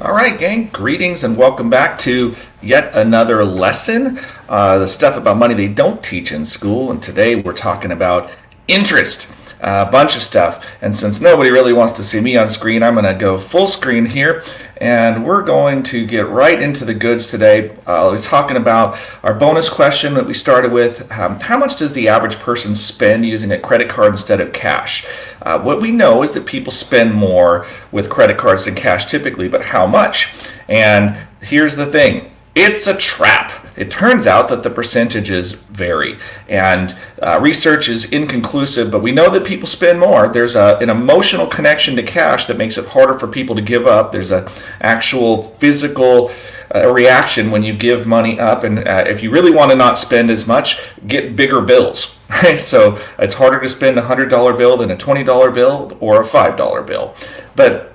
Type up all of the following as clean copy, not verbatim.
All right, gang, greetings and welcome back to yet another lesson. The stuff about money they don't teach in school. And today we're talking about interest. A bunch of stuff. And since nobody really wants to see me on screen, I'm going to go full screen here. And we're going to get right into the goods today. We're talking about our bonus question that we started with. How much does the average person spend using a credit card instead of cash? What we know is that people spend more with credit cards than cash typically, but how much? And here's the thing. It's a trap. It turns out that the percentages vary, and research is inconclusive, but we know that people spend more. There's an emotional connection to cash that makes it harder for people to give up. There's an actual physical reaction when you give money up, and if you really want to not spend as much, get bigger bills. Right? So it's harder to spend a $100 bill than a $20 bill or a $5 bill. But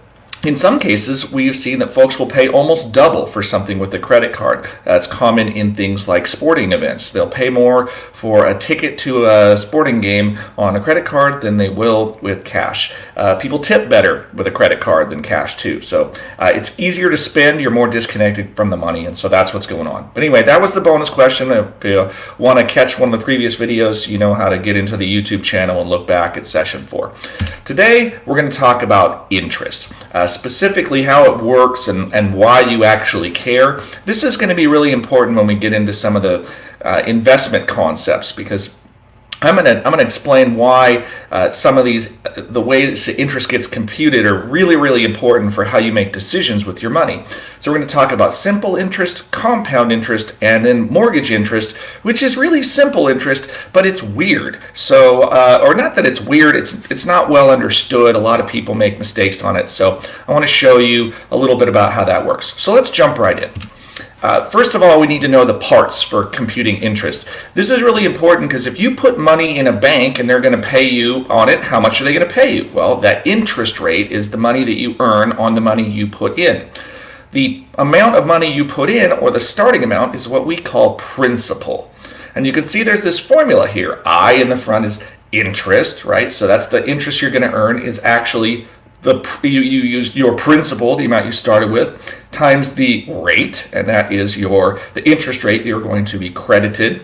in some cases, we've seen that folks will pay almost double for something with a credit card. That's common in things like sporting events. They'll pay more for a ticket to a sporting game on a credit card than they will with cash. People tip better with a credit card than cash too. So it's easier to spend, you're more disconnected from the money, and so that's what's going on. But anyway, that was the bonus question. If you want to catch one of the previous videos, you know how to get into the YouTube channel and look back at session 4. Today, we're going to talk about interest. Specifically how it works and why you actually care. This is going to be really important when we get into some of the investment concepts, because I'm gonna explain why some of these, the ways interest gets computed are really, really important for how you make decisions with your money. So we're going to talk about simple interest, compound interest, and then mortgage interest, which is really simple interest, but it's weird. So, or not that it's weird, it's not well understood. A lot of people make mistakes on it. So I want to show you a little bit about how that works. So let's jump right in. First of all, we need to know the parts for computing interest. This is really important because if you put money in a bank and they're going to pay you on it, how much are they going to pay you? Well, that interest rate is the money that you earn on the money you put in. The amount of money you put in, or the starting amount, is what we call principal. And you can see there's this formula here. I in the front is interest, right? So that's the interest you're going to earn is actually you use your principal, the amount you started with, times the rate, and that is the interest rate you're going to be credited,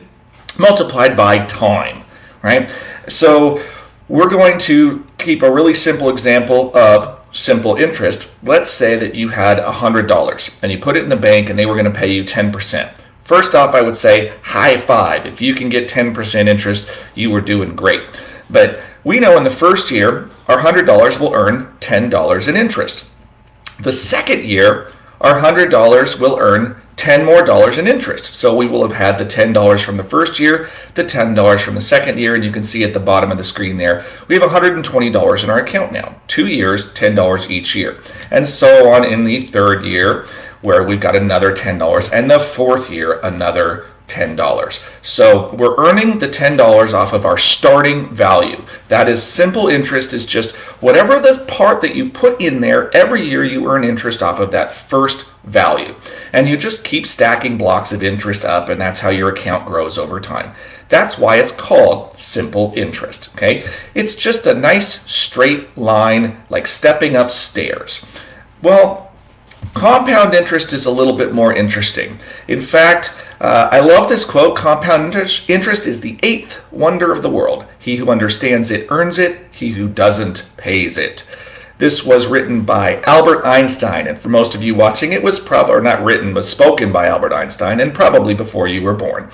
multiplied by time, right? So we're going to keep a really simple example of simple interest. Let's say that you had $100 and you put it in the bank and they were going to pay you 10%. First off, I would say high five. If you can get 10% interest, you were doing great. But we know in the first year, our $100 will earn $10 in interest. The second year, our $100 will earn $10 more in interest. So we will have had the $10 from the first year, the $10 from the second year, and you can see at the bottom of the screen there, we have $120 in our account now. 2 years, $10 each year. And so on in the third year, where we've got another $10, and the fourth year, another $10. So we're earning the $10 off of our starting value. That is simple interest, is just whatever the part that you put in there, every year you earn interest off of that first value. And you just keep stacking blocks of interest up, and that's how your account grows over time. That's why it's called simple interest, okay? It's just a nice straight line, like stepping up stairs. Well, compound interest is a little bit more interesting. In fact, I love this quote: compound interest is the 8th wonder of the world. He who understands it earns it. He who doesn't pays it. This was written by Albert Einstein, and for most of you watching, it was probably, or not written, but spoken by Albert Einstein, and probably before you were born.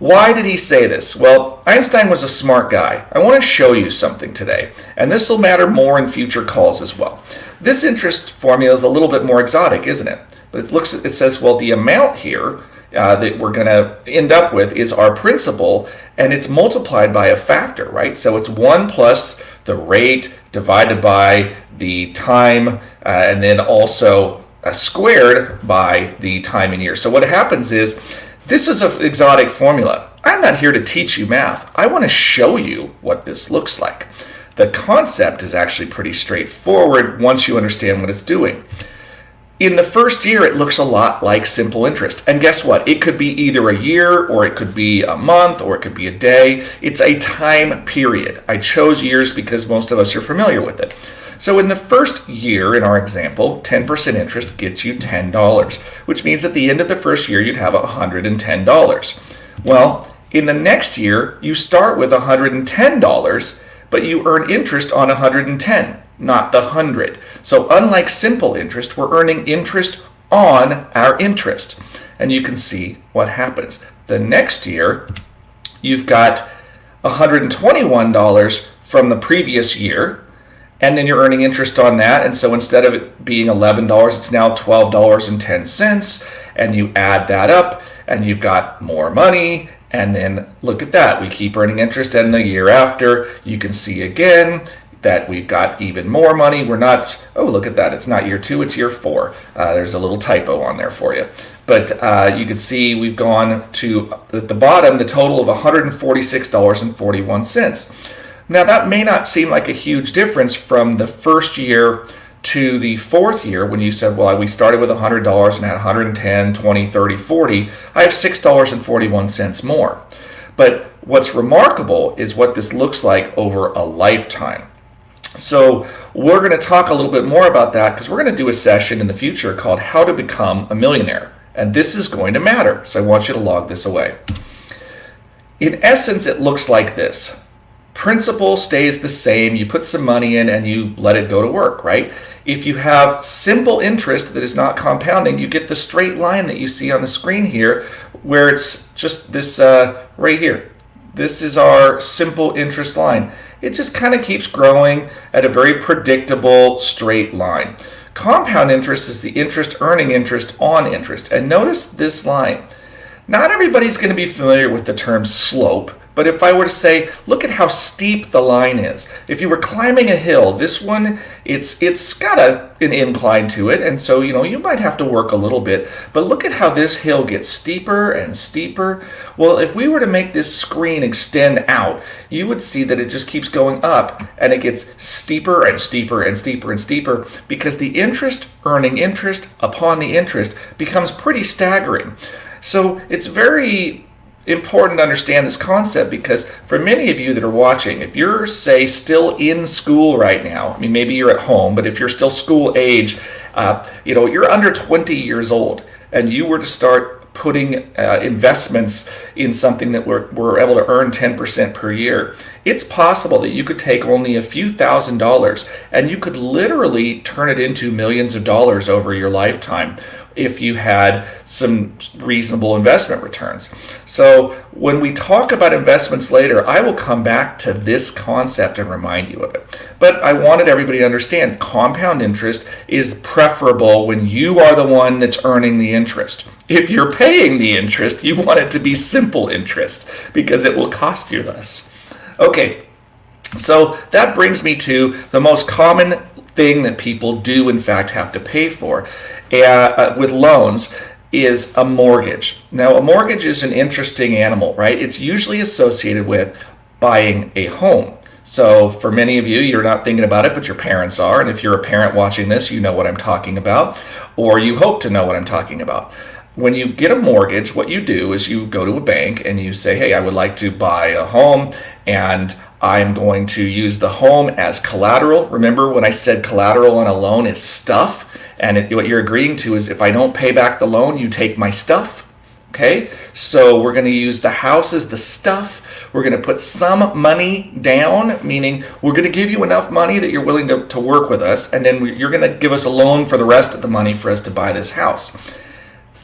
Why did he say this? Well, Einstein was a smart guy. I want to show you something today, and this will matter more in future calls as well. This interest formula is a little bit more exotic, isn't it? But it says, well, the amount here that we're going to end up with is our principal, and it's multiplied by a factor, right? So it's 1 plus the rate divided by the time, and then also squared by the time in years. So what happens is, this is an exotic formula. I'm not here to teach you math. I want to show you what this looks like. The concept is actually pretty straightforward once you understand what it's doing. In the first year, it looks a lot like simple interest. And guess what? It could be either a year, or it could be a month, or it could be a day. It's a time period. I chose years because most of us are familiar with it. So in the first year, in our example, 10% interest gets you $10, which means at the end of the first year, you'd have $110. Well, in the next year, you start with $110, but you earn interest on 110, not the 100. So unlike simple interest, we're earning interest on our interest. And you can see what happens. The next year, you've got $121 from the previous year, and then you're earning interest on that. And so instead of it being $11, it's now $12.10. And you add that up, and you've got more money. And then look at that. We keep earning interest. And the year after, you can see again that we've got even more money. We're not, oh, look at that. It's not year 2, it's year 4. There's a little typo on there for you. But you can see we've gone to, at the bottom, the total of $146.41. Now, that may not seem like a huge difference from the first year to the fourth year when you said, well, we started with $100 and had 110, 20, 30, 40. I have $6.41 more. But what's remarkable is what this looks like over a lifetime. So we're going to talk a little bit more about that because we're going to do a session in the future called How to Become a Millionaire. And this is going to matter. So I want you to log this away. In essence, it looks like this. Principal stays the same. You put some money in and you let it go to work, right? If you have simple interest that is not compounding, you get the straight line that you see on the screen here where it's just this right here. This is our simple interest line. It just kind of keeps growing at a very predictable straight line. Compound interest is the interest earning interest on interest. And notice this line. Not everybody's going to be familiar with the term slope, but if I were to say, look at how steep the line is. If you were climbing a hill, this one, it's got an incline to it, and so you might have to work a little bit, but look at how this hill gets steeper and steeper. Well, if we were to make this screen extend out, you would see that it just keeps going up, and it gets steeper and steeper and steeper and steeper, because the interest earning interest upon the interest becomes pretty staggering. So it's very important to understand this concept because for many of you that are watching, if you're, say, still in school right now, I mean, maybe you're at home, but if you're still school age, you're under 20 years old and you were to start putting investments in something that we're able to earn 10% per year, it's possible that you could take only a few $1,000s and you could literally turn it into millions of dollars over your lifetime if you had some reasonable investment returns. So when we talk about investments later, I will come back to this concept and remind you of it. But I wanted everybody to understand compound interest is preferable when you are the one that's earning the interest. If you're paying the interest, you want it to be simple interest because it will cost you less. Okay, so that brings me to the most common thing that people do in fact have to pay for with loans is a mortgage. Now, a mortgage is an interesting animal, right? It's usually associated with buying a home. So for many of you, you're not thinking about it, but your parents are. And if you're a parent watching this, you know what I'm talking about, or you hope to know what I'm talking about. When you get a mortgage, what you do is you go to a bank and you say, hey, I would like to buy a home and I'm going to use the home as collateral. Remember when I said collateral on a loan is stuff? And what you're agreeing to is if I don't pay back the loan, you take my stuff. Okay, so we're going to use the house as the stuff. We're going to put some money down, meaning we're going to give you enough money that you're willing to work with us. And then you're going to give us a loan for the rest of the money for us to buy this house.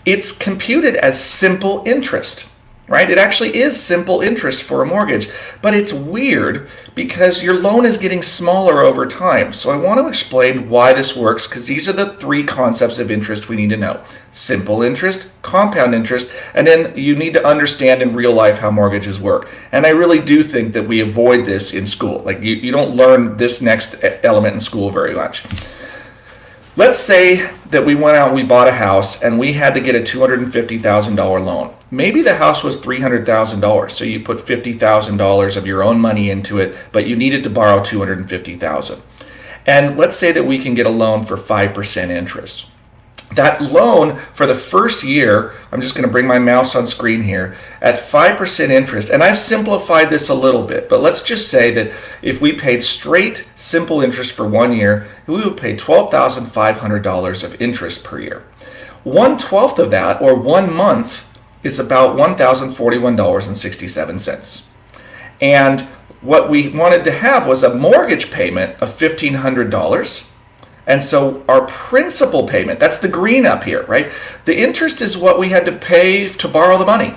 It's computed as simple interest, right? It actually is simple interest for a mortgage, but it's weird because your loan is getting smaller over time. So I want to explain why this works because these are the 3 concepts of interest we need to know. Simple interest, compound interest, and then you need to understand in real life how mortgages work. And I really do think that we avoid this in school. Like you don't learn this next element in school very much. Let's say that we went out and we bought a house and we had to get a $250,000 loan. Maybe the house was $300,000, so you put $50,000 of your own money into it, but you needed to borrow $250,000. And let's say that we can get a loan for 5% interest. That loan for the first year, I'm just going to bring my mouse on screen here, at 5% interest, and I've simplified this a little bit, but let's just say that if we paid straight simple interest for 1 year, we would pay $12,500 of interest per year. 1/12 of that, or 1 month, is about $1,041.67. And what we wanted to have was a mortgage payment of $1,500. And so our principal payment, that's the green up here, right? The interest is what we had to pay to borrow the money.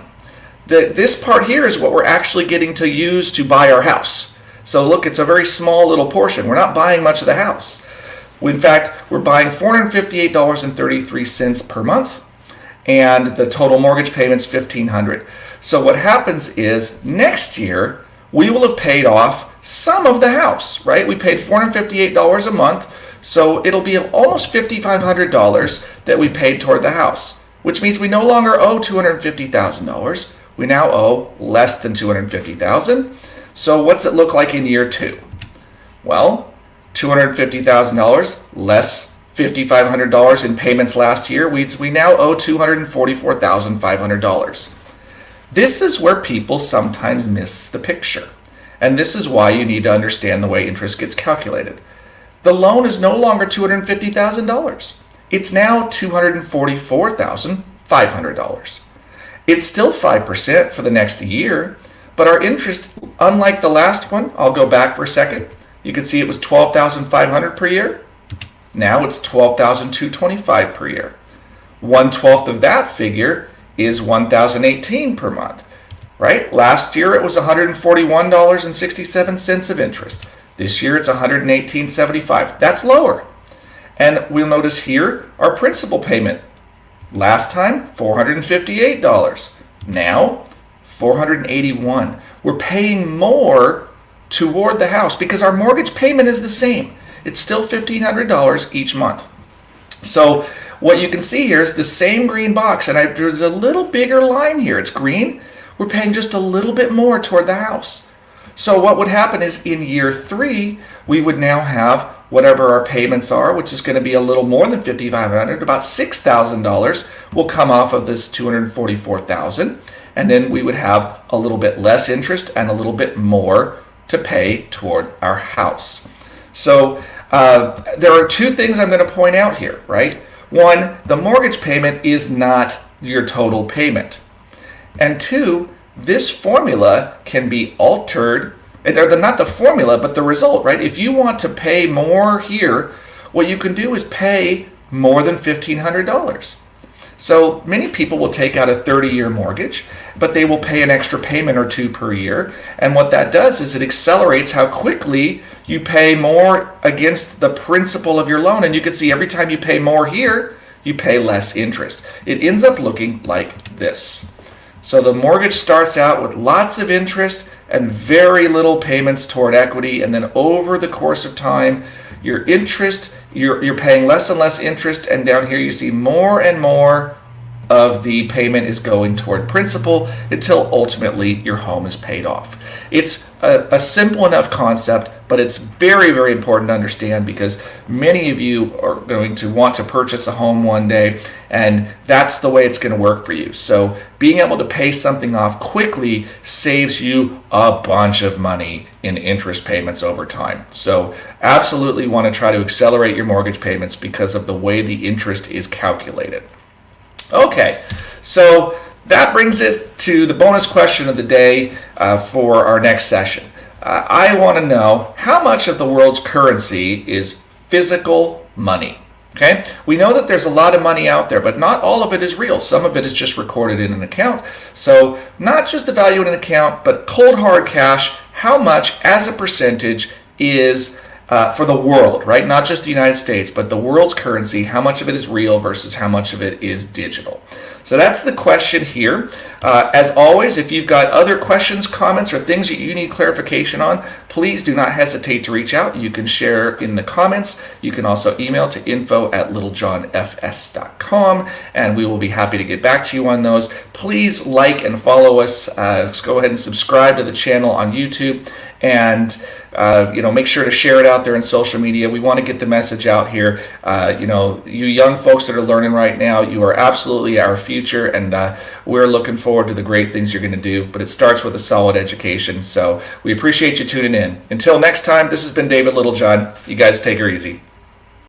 This part here is what we're actually getting to use to buy our house. So look, it's a very small little portion. We're not buying much of the house. In fact, we're buying $458.33 per month, and the total mortgage payment's $1,500. So what happens is next year, we will have paid off some of the house, right? We paid $458 a month. So it'll be almost $5,500 that we paid toward the house, which means we no longer owe $250,000. We now owe less than $250,000. So what's it look like in year 2? Well, $250,000 less $5,500 in payments last year, we now owe $244,500. This is where people sometimes miss the picture. And this is why you need to understand the way interest gets calculated. The loan is no longer $250,000. It's now $244,500. It's still 5% for the next year, but our interest, unlike the last one, I'll go back for a second. You can see it was $12,500 per year. Now it's $12,225 per year. 1/12 of that figure is $1,018 per month, right? Last year it was $141.67 of interest. This year it's $118.75. That's lower. And we'll notice here our principal payment. Last time, $458. Now, $481. We're paying more toward the house because our mortgage payment is the same. It's still $1,500 each month. So what you can see here is the same green box, and there's a little bigger line here. It's green. We're paying just a little bit more toward the house. So what would happen is in year 3, we would now have whatever our payments are, which is going to be a little more than $5,500, about $6,000 will come off of this $244,000, and then we would have a little bit less interest and a little bit more to pay toward our house. So there are 2 things I'm going to point out here, right? One, the mortgage payment is not your total payment. And 2, this formula can be altered, not the formula, but the result, right? If you want to pay more here, what you can do is pay more than $1,500. So many people will take out a 30-year mortgage, but they will pay an extra payment or 2 per year. And what that does is it accelerates how quickly you pay more against the principal of your loan. And you can see every time you pay more here, you pay less interest. It ends up looking like this. So the mortgage starts out with lots of interest and very little payments toward equity, and then over the course of time, your interest, you're paying less and less interest, and down here you see more and more of the payment is going toward principal until ultimately your home is paid off. It's a simple enough concept, but it's very, very important to understand because many of you are going to want to purchase a home one day, and that's the way it's going to work for you. So being able to pay something off quickly saves you a bunch of money in interest payments over time. So absolutely want to try to accelerate your mortgage payments because of the way the interest is calculated. Okay, so that brings us to the bonus question of the day for our next session. I want to know how much of the world's currency is physical money. Okay, we know that there's a lot of money out there, but not all of it is real. Some of it is just recorded in an account. So not just the value in an account, but cold hard cash, how much as a percentage is for the world, right? Not just the United States, but the world's currency, how much of it is real versus how much of it is digital. So that's the question here. As always, if you've got other questions, comments, or things that you need clarification on, please do not hesitate to reach out. You can share in the comments. You can also email to info@littlejohnfs.com, and we will be happy to get back to you on those. Please like and follow us. Just go ahead and subscribe to the channel on YouTube, and make sure to share it out there in social media. We want to get the message out here. You young folks that are learning right now, you are absolutely our future, and we're looking forward to the great things you're going to do. But it starts with a solid education. So we appreciate you tuning in. Until next time, this has been David Littlejohn. You guys take her easy.